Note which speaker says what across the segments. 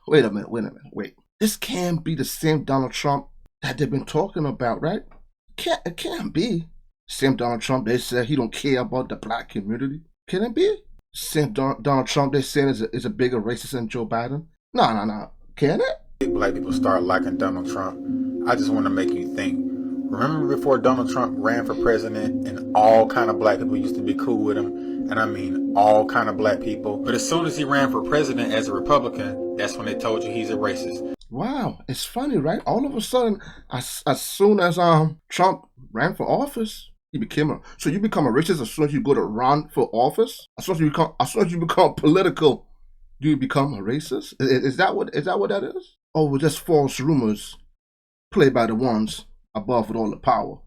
Speaker 1: Wait a minute, wait. This can't be the same Donald Trump that they've been talking about, right? It can't be. Same Donald Trump they said he don't care about the black community. Can it be? Same Donald Trump they saying is a bigger racist than Joe Biden? No, no, no. Can it?
Speaker 2: Black people start liking Donald Trump. I just want to make you think. Remember before Donald Trump ran for president and all kind of black people used to be cool with him? And I mean all kind of black people. But as soon as he ran for president as a Republican, that's when they told you he's a racist.
Speaker 1: Wow, it's funny, right? All of a sudden, as soon as Trump ran for office, he became a so you become a racist as soon as you go to run for office. As soon as you become political, do you become a racist? Is that what that is? Or were just false rumors played by the ones above with all the power?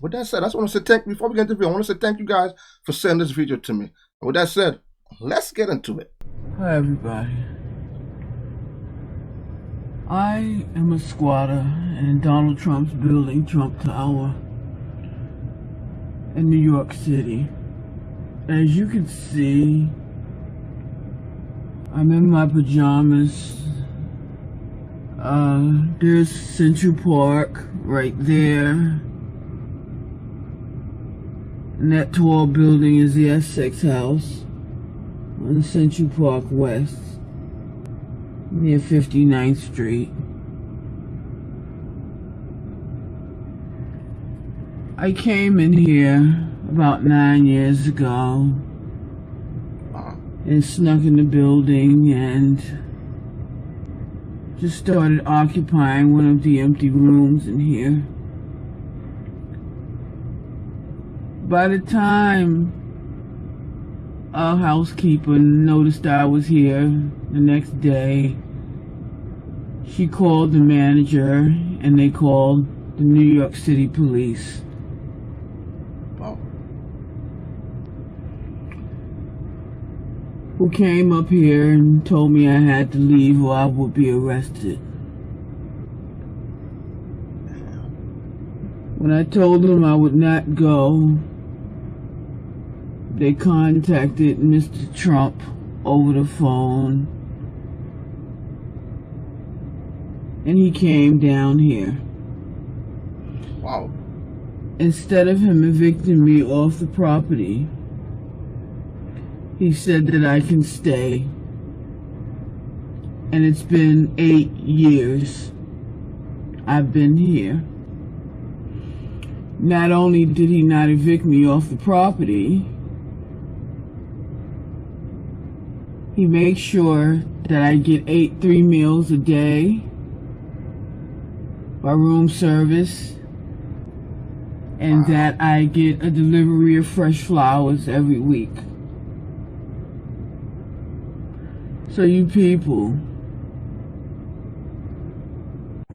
Speaker 1: With that said, I just want to say thank you. Before we get into the video, I want to say thank you guys for sending this video to me. And with that said, let's get into it.
Speaker 3: Hi everybody. I am a squatter in Donald Trump's building, Trump Tower, in New York City. As you can see, I'm in my pajamas. There's Central Park right there. And that tall building is the Essex House on Central Park West, near 59th Street. I came in here about 9 years ago and snuck in the building and just started occupying one of the empty rooms in here. By the time our housekeeper noticed I was here the next day, she called the manager and they called the New York City police.
Speaker 1: Wow.
Speaker 3: Who came up here and told me I had to leave or I would be arrested. When I told them I would not go, they contacted Mr. Trump over the phone, and he came down here.
Speaker 1: Wow.
Speaker 3: Instead of him evicting me off the property, he said that I can stay. And it's been 8 years I've been here. Not only did he not evict me off the property, he makes sure that I get 3 meals a day by room service, and that I get a delivery of fresh flowers every week. So you people,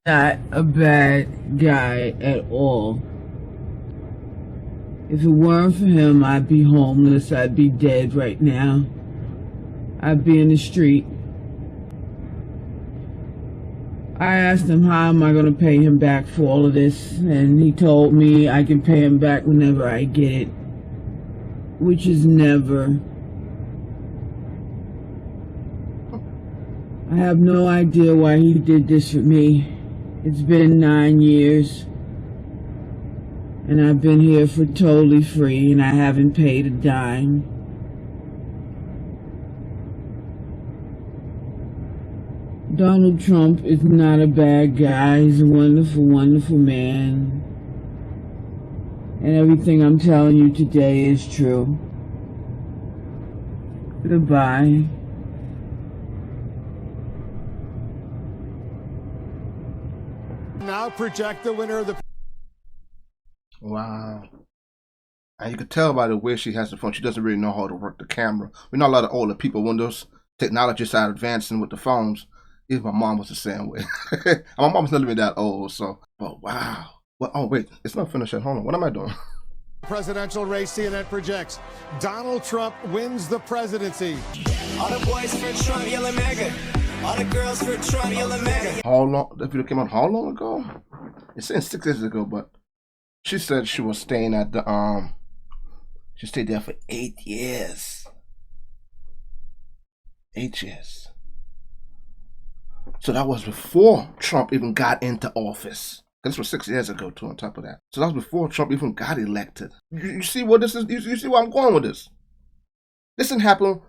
Speaker 3: not a bad guy at all. If it weren't for him, I'd be homeless, I'd be dead right now. I'd be in the street. I asked him how am I going to pay him back for all of this, and he told me I can pay him back whenever I get it, which is never. I have no idea why he did this for me. It's been 9 years, and I've been here for totally free, and I haven't paid a dime. Donald Trump is not a bad guy. He's a wonderful, wonderful man. And everything I'm telling you today is true. Goodbye.
Speaker 4: Now project the winner of the...
Speaker 1: Wow. And you can tell by the way she has the phone, she doesn't really know how to work the camera. We know a lot of older people, when those technologists are advancing with the phones. Even my mom was the same way. My mom's not even that old, so. But wow. Well, oh, wait. It's not finished yet. Hold on. What am I doing?
Speaker 4: Presidential race, CNN projects Donald Trump wins the presidency.
Speaker 5: All the boys for Trump yelling MAGA. All the girls for Trump yelling MAGA.
Speaker 1: How long? That video came out how long ago? It's saying 6 years ago, but she said she was staying at the, she stayed there for 8 years. 8 years. So that was before Trump even got into office. This was 6 years ago, too, on top of that. So that was before Trump even got elected. You see what this is? You see where I'm going with this? This didn't happen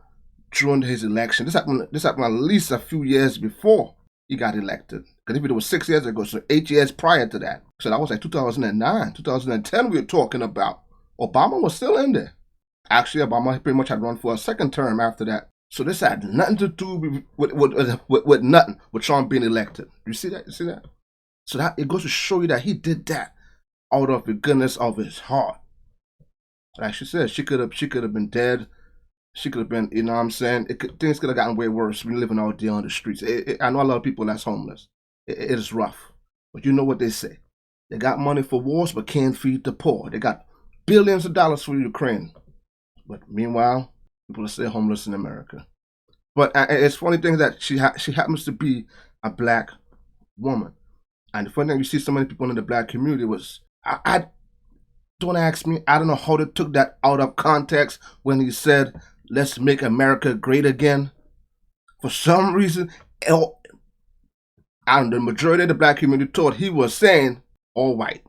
Speaker 1: during his election. This happened at least a few years before he got elected. Because if it was 6 years ago, so 8 years prior to that. So that was like 2009, 2010 we were talking about. Obama was still in there. Actually, Obama pretty much had run for a second term after that. So this had nothing to do with nothing, with Trump being elected. You see that? You see that? So that it goes to show you that he did that out of the goodness of his heart. Like she said, she could have been dead. She could have been, you know what I'm saying? Things could have gotten way worse when living out there on the streets. I know a lot of people that's homeless. It is rough. But you know what they say. They got money for wars but can't feed the poor. They got billions of dollars for Ukraine. But meanwhile, people are still homeless in America. But it's funny thing that she happens to be a black woman. And the funny thing, you see so many people in the black community was, I don't ask me, I don't know how they took that out of context when he said, let's make America great again. For some reason, and the majority of the black community thought he was saying all white.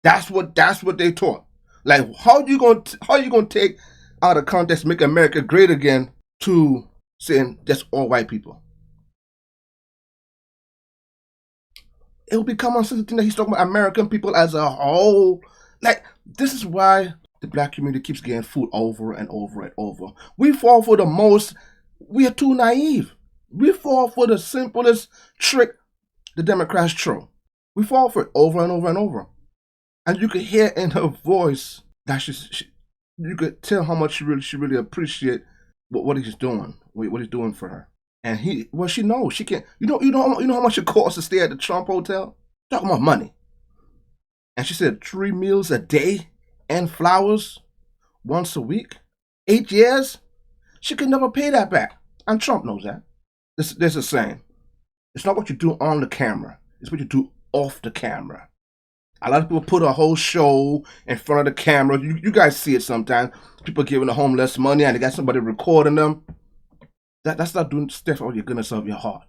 Speaker 1: That's what they thought. Like, how you gonna take out of context, make America great again, to saying just all white people? It will become a thing that he's talking about American people as a whole. Like, this is why the black community keeps getting fooled over and over and over. We fall for the most. We are too naive. We fall for the simplest trick the Democrats throw. We fall for it over and over and over. And you could hear in her voice that you could tell how much she really appreciate what he's doing, what he's doing for her. And she knows she can't. You know how much it costs to stay at the Trump Hotel? Talking about money. And she said 3 meals a day and flowers once a week, 8 years. She could never pay that back, and Trump knows that. There's a saying: it's not what you do on the camera; it's what you do off the camera. A lot of people put a whole show in front of the camera. You guys see it sometimes. People giving the homeless money, and they got somebody recording them. That's not doing stuff out of your goodness of your heart.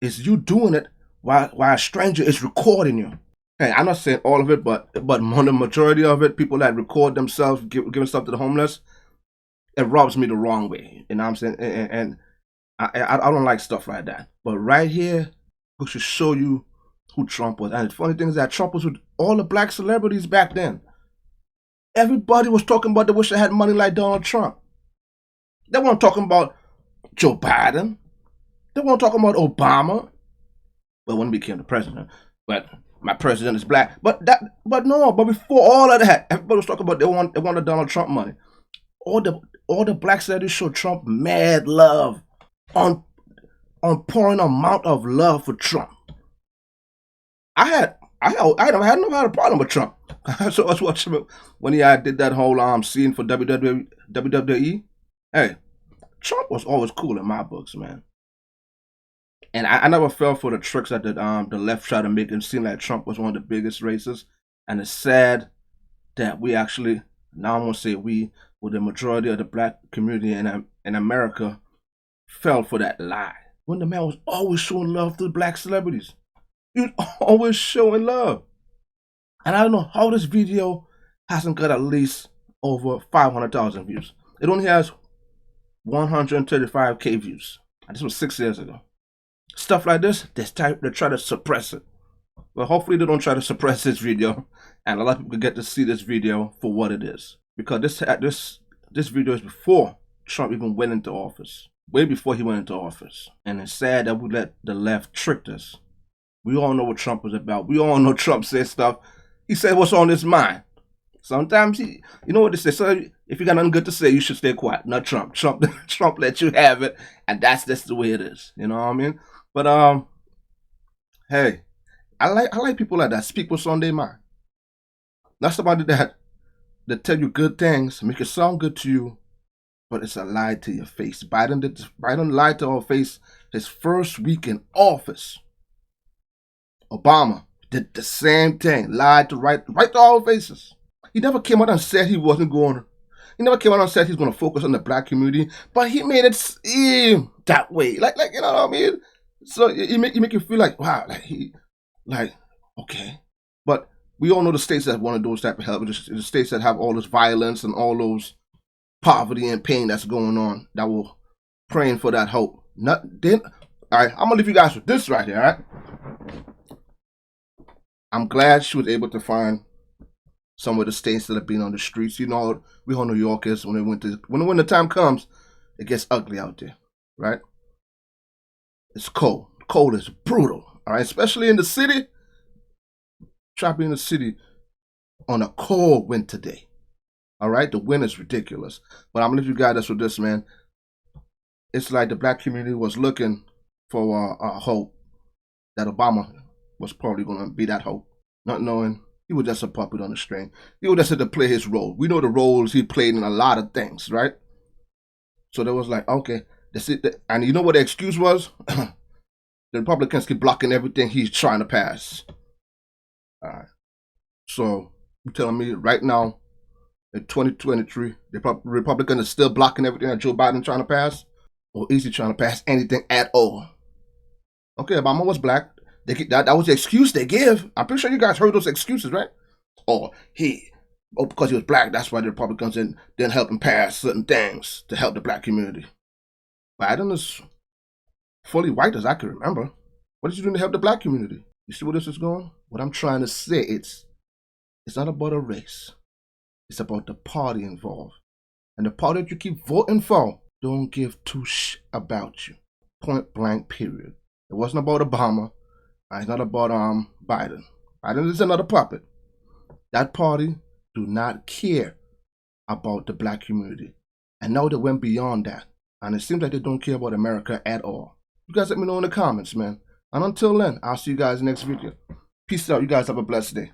Speaker 1: It's you doing it while a stranger is recording you. Hey, I'm not saying all of it, but the majority of it, people that record themselves giving stuff to the homeless, it rubs me the wrong way. You know what I'm saying? And I don't like stuff like that. But right here, we should show you who Trump was. And the funny thing is that Trump was with all the black celebrities back then. Everybody was talking about they wish they had money like Donald Trump. They weren't talking about Joe Biden. They weren't talking about Obama. Well, when he became the president. But my president is black. But before all of that, everybody was talking about they wanted Donald Trump money. All the black celebrities showed Trump mad love, on pouring amount of love for Trump. I never had a problem with Trump. So I was watching him when he did that whole scene for WWE. Hey, Trump was always cool in my books, man. And I never fell for the tricks that the left tried to make it seem like Trump was one of the biggest racists. And it's sad that we actually, now I'm going to say we, with the majority of the black community in America, fell for that lie. When the man was always showing love to the black celebrities. He was always showing love. And I don't know how this video hasn't got at least over 500,000 views. It only has 135K views. And this was 6 years ago. Stuff like this, they try to suppress it. Well, hopefully they don't try to suppress this video, and a lot of people get to see this video for what it is. Because this video is before Trump even went into office. Way before he went into office. And it's sad that we let the left trick us. We all know what Trump was about. We all know Trump said stuff. He said what's on his mind. Sometimes you know what they say. So if you got nothing good to say, you should stay quiet. Not Trump. Trump let you have it, and that's the way it is. You know what I mean? But hey, I like people like that. Speak what's on their mind. Not somebody that tell you good things, make it sound good to you, but it's a lie to your face. Biden lied to our face his first week in office. Obama did the same thing, lied to right to our faces. He never came out and said he wasn't going. He never came out and said he's going to focus on the black community, but he made it seem that way. Like you know what I mean? So it make you feel like, wow, like okay, but we all know the states that want to do those type of help, the states that have all this violence and all those poverty and pain that's going on, that will praying for that hope. Not then. All right, I'm gonna leave you guys with this right here. All right, I'm glad she was able to find some of the states that have been on the streets. You know, we all New Yorkers, when the time comes, it gets ugly out there, right? It's cold. Cold is brutal. All right, especially in the city. Try being in the city on a cold winter day. All right, the wind is ridiculous. But I'm gonna leave you guys with this, man. It's like the black community was looking for a hope that Obama was probably gonna be that hope, not knowing he was just a puppet on the string. He was just had to play his role. We know the roles he played in a lot of things, right? So there was like, okay, that's it. And you know what the excuse was? The Republicans keep blocking everything he's trying to pass. All right. So you're telling me right now, in 2023, the Republican is still blocking everything that Joe Biden trying to pass? Or is he trying to pass anything at all? Okay, Obama was black. That was the excuse they give. I'm pretty sure you guys heard those excuses, right? Because he was black, that's why the Republicans didn't help him pass certain things to help the black community. Biden is fully white as I can remember. What did you do to help the black community? You see where this is going? What I'm trying to say, it's not about a race. It's about the party involved. And the party that you keep voting for don't give two about you. Point blank, period. It wasn't about Obama. It's not about Biden. Biden is another puppet. That party do not care about the black community. And now they went beyond that. And it seems like they don't care about America at all. You guys let me know in the comments, man. And until then, I'll see you guys next video. Peace out. You guys have a blessed day.